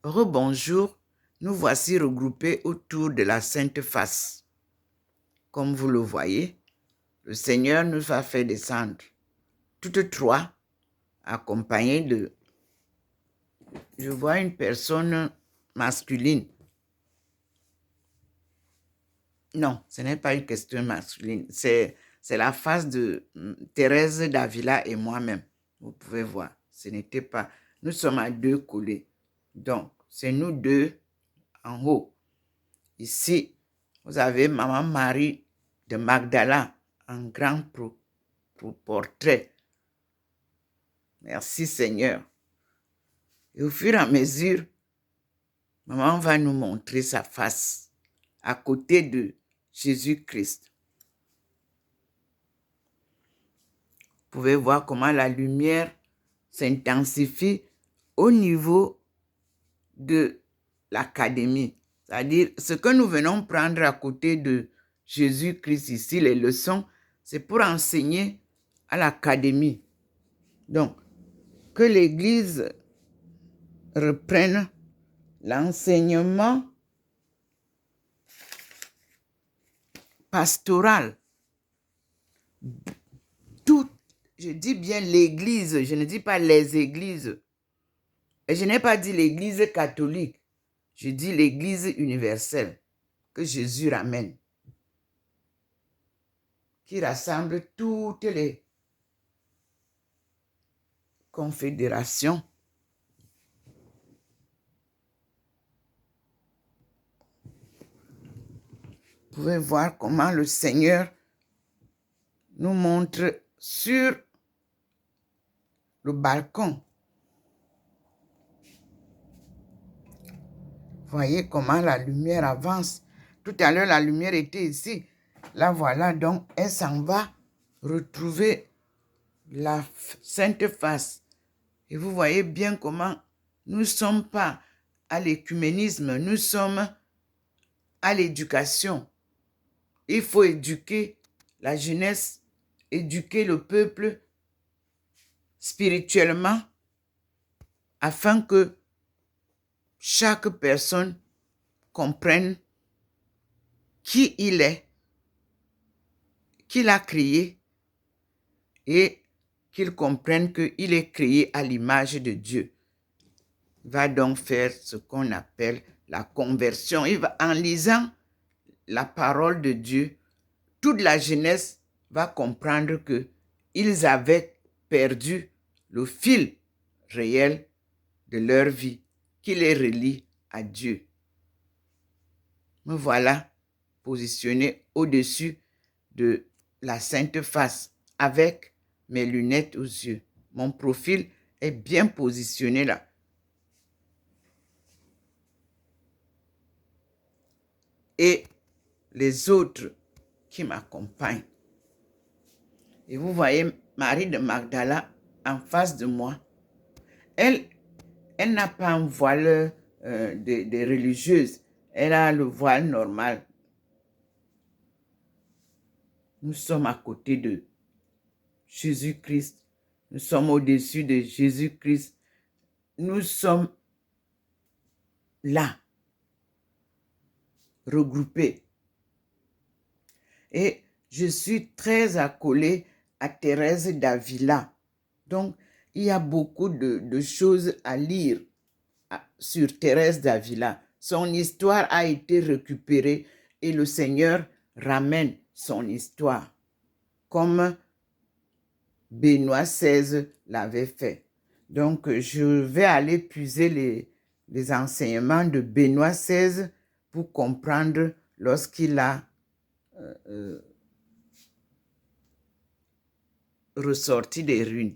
Rebonjour, nous voici regroupés autour de la Sainte Face. Comme vous le voyez, le Seigneur nous a fait descendre toutes trois, accompagnées de... Je vois une personne masculine. Non, ce n'est pas une question masculine. C'est la face de Thérèse d'Avila et moi-même. Vous pouvez voir, ce n'était pas... Nous sommes à deux collés. Donc, c'est nous deux en haut. Ici, vous avez Maman Marie de Magdala en grand portrait. Merci Seigneur. Et au fur et à mesure, Maman va nous montrer sa face à côté de Jésus-Christ. Vous pouvez voir comment la lumière s'intensifie au niveau de l'académie. C'est-à-dire, ce que nous venons prendre à côté de Jésus-Christ ici, les leçons, c'est pour enseigner à l'académie. Donc, que l'Église reprenne l'enseignement pastoral. Tout, je dis bien l'Église, je ne dis pas les églises. Et je n'ai pas dit l'Église catholique, je dis l'Église universelle que Jésus ramène, qui rassemble toutes les confédérations. Vous pouvez voir comment le Seigneur nous montre sur le balcon. Voyez comment la lumière avance. Tout à l'heure, la lumière était ici. Là, voilà, donc, elle s'en va retrouver la Sainte Face. Et vous voyez bien comment nous ne sommes pas à l'écuménisme, nous sommes à l'éducation. Il faut éduquer la jeunesse, éduquer le peuple spirituellement afin que chaque personne comprenne qui il est, qui l'a créé et qu'il comprenne qu'il est créé à l'image de Dieu. Il va donc faire ce qu'on appelle la conversion. En lisant la parole de Dieu, toute la jeunesse va comprendre qu'ils avaient perdu le fil réel de leur vie, qui les relie à Dieu. Me voilà positionné au-dessus de la Sainte Face avec mes lunettes aux yeux. Mon profil est bien positionné là. Et les autres qui m'accompagnent. Et vous voyez Marie de Magdala en face de moi. Elle n'a pas un voile de religieuse. Elle a le voile normal. Nous sommes à côté de Jésus-Christ. Nous sommes au-dessus de Jésus-Christ. Nous sommes là, regroupés. Et je suis très accolée à Thérèse d'Avila. Donc, il y a beaucoup de choses à lire sur Thérèse d'Avila. Son histoire a été récupérée et le Seigneur ramène son histoire, comme Benoît XVI l'avait fait. Donc, je vais aller puiser les enseignements de Benoît XVI pour comprendre lorsqu'il a ressorti des ruines.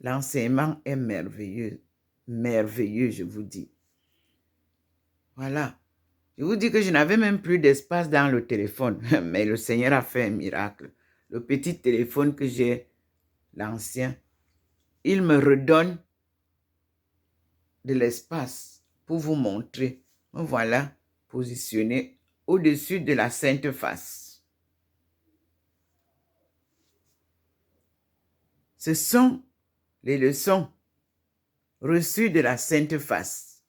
L'enseignement est merveilleux, merveilleux, je vous dis. Voilà. Je vous dis que je n'avais même plus d'espace dans le téléphone, mais le Seigneur a fait un miracle. Le petit téléphone que j'ai, l'ancien, il me redonne de l'espace pour vous montrer. Me voilà positionné au-dessus de la Sainte Face. Ce sont les leçons reçu de la Sainte Face.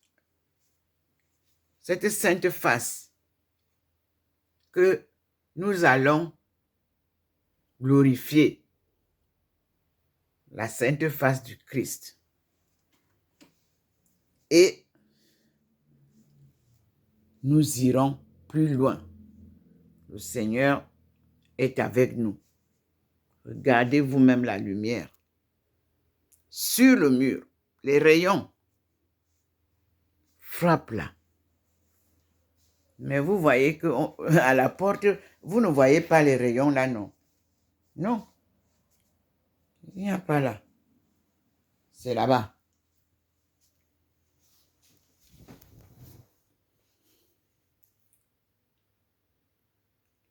Cette Sainte Face que nous allons glorifier, la Sainte Face du Christ. Et nous irons plus loin. Le Seigneur est avec nous. Regardez vous-même la lumière. Sur le mur, les rayons frappent là. Mais vous voyez qu'à la porte, vous ne voyez pas les rayons là, non? Non. Il n'y a pas là. C'est là-bas.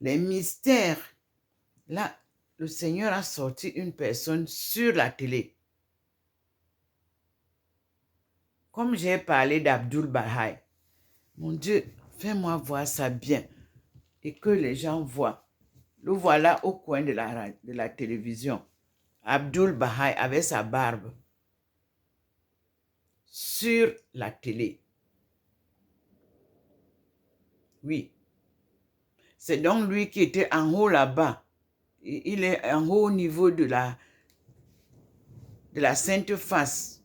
Les mystères. Là, le Seigneur a sorti une personne sur la télé. Comme j'ai parlé d'Abdul Baha'i, mon Dieu, fais-moi voir ça bien et que les gens voient. Le voilà au coin de la télévision. Abdul Baha'i avec sa barbe sur la télé. Oui. C'est donc lui qui était en haut là-bas. Il est en haut au niveau de la Sainte Face.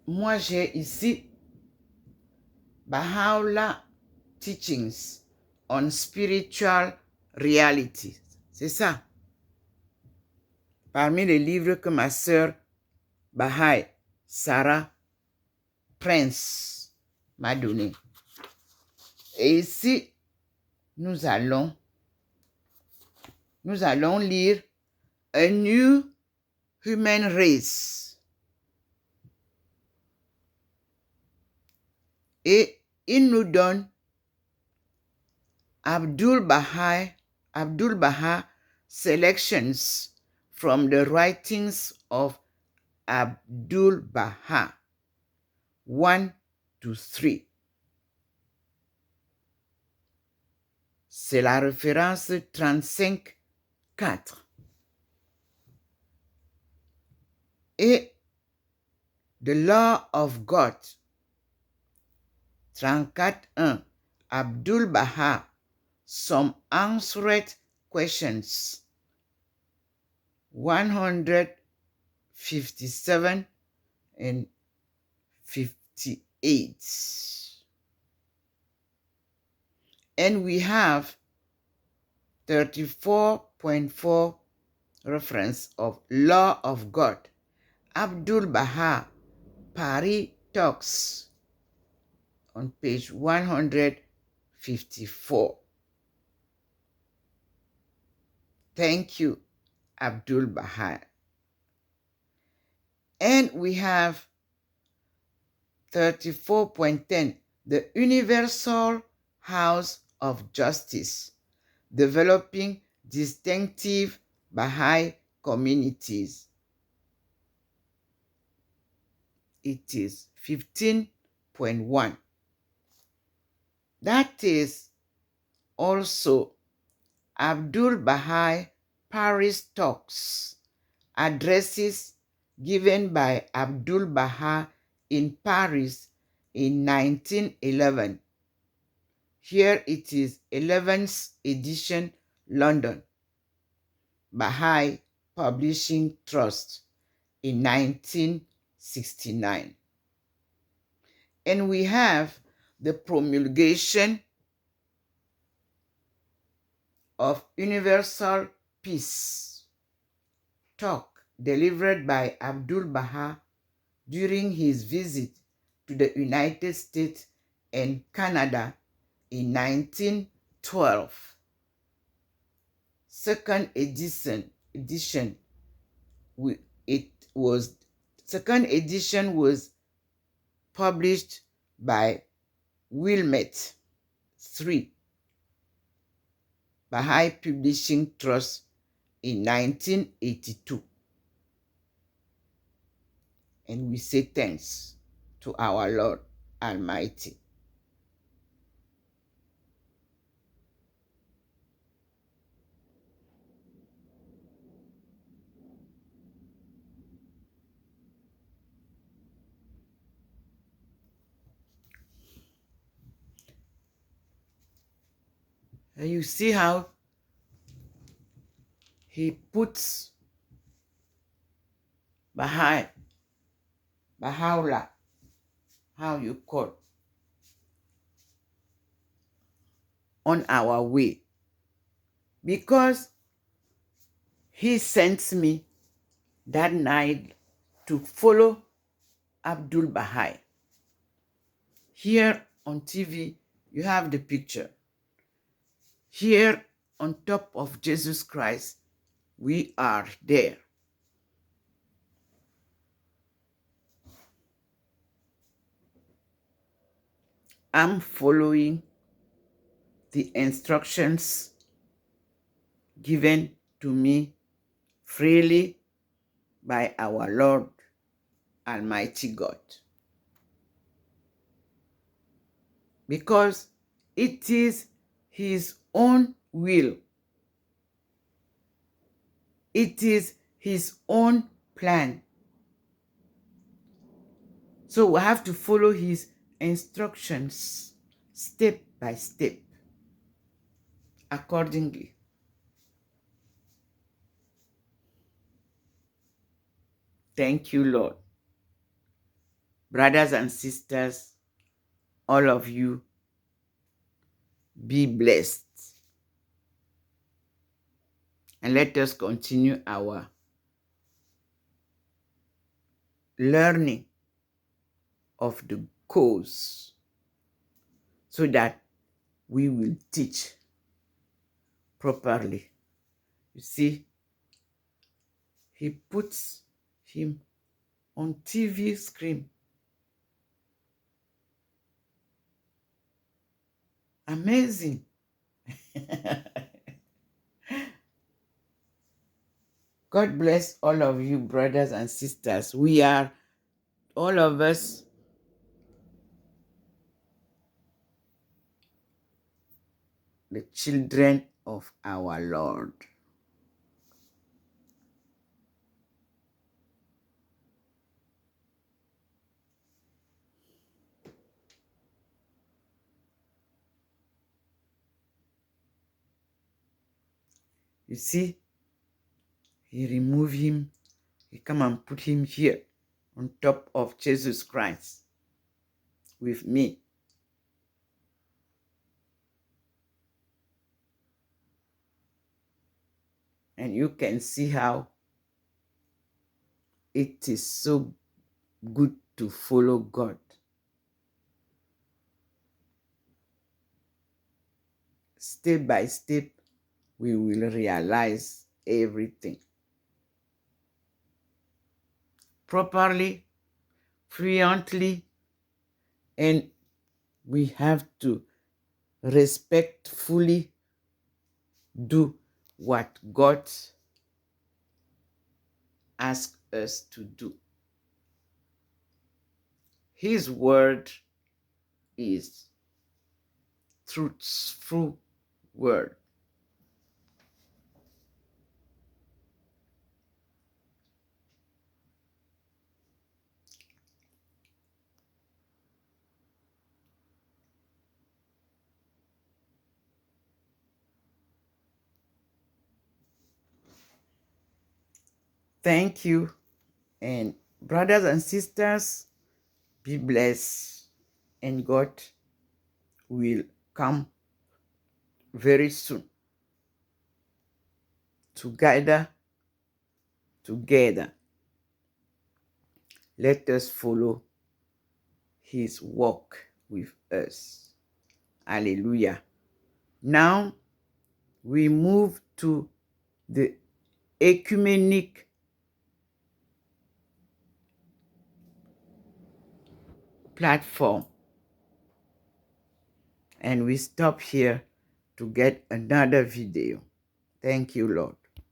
Moi, j'ai ici Baha'u'llah Teachings on Spiritual Reality. C'est ça. Parmi les livres que ma sœur Baha'i, Sarah Prince, m'a donné. Et ici, nous allons lire A New Human Race. Et il nous donne Abdul Baha selections from the writings of Abdul Baha 1 to 3. C'est la référence 35-4. Et The Law of God 34.1. Abdul Baha, Some Answered Questions 157 and 58. And we have 34.4 reference of Law of God. Abdul Baha, Paris Talks on page 154. Thank you, Abdul Baha. And we have 34.10, the Universal House of Justice, developing distinctive Baha'i communities. It is 15.1. That is also Abdul Baha'i Paris Talks, addresses given by Abdul Baha in Paris in 1911. Here it is 11th edition, London. Baha'i Publishing Trust in 1969. And we have the promulgation of Universal Peace talk delivered by Abdul Baha during his visit to the United States and Canada in 1912. Second edition was published by Wilmette III, Baha'i Publishing Trust in 1982. And we say thanks to our Lord Almighty. And you see how he puts Baha'u'llah, how you call, on our way. Because he sent me that night to follow Abdul Baha. Here on TV, you have the picture. Here on top of Jesus Christ, we are there. I'm following the instructions given to me freely by our Lord Almighty God. Because it is his own will. It is his own plan. So we have to follow his instructions step by step accordingly. Thank you, Lord. Brothers and sisters, all of you, be blessed. And let us continue our learning of the course so that we will teach properly. You see, he puts him on TV screen. Amazing. God bless all of you, brothers and sisters. We are, all of us, the children of our Lord. You see, he remove him, he come and put him here on top of Jesus Christ with me. And you can see how it is so good to follow God. Step by step, we will realize everything properly, fluently, and we have to respectfully do what God asks us to do. His word is truthful word. Thank you. And brothers and sisters, be blessed. And God will come very soon to gather together. Let us follow his walk with us. Hallelujah. Now we move to the ecumenic platform. And we stop here to get another video. Thank you, Lord.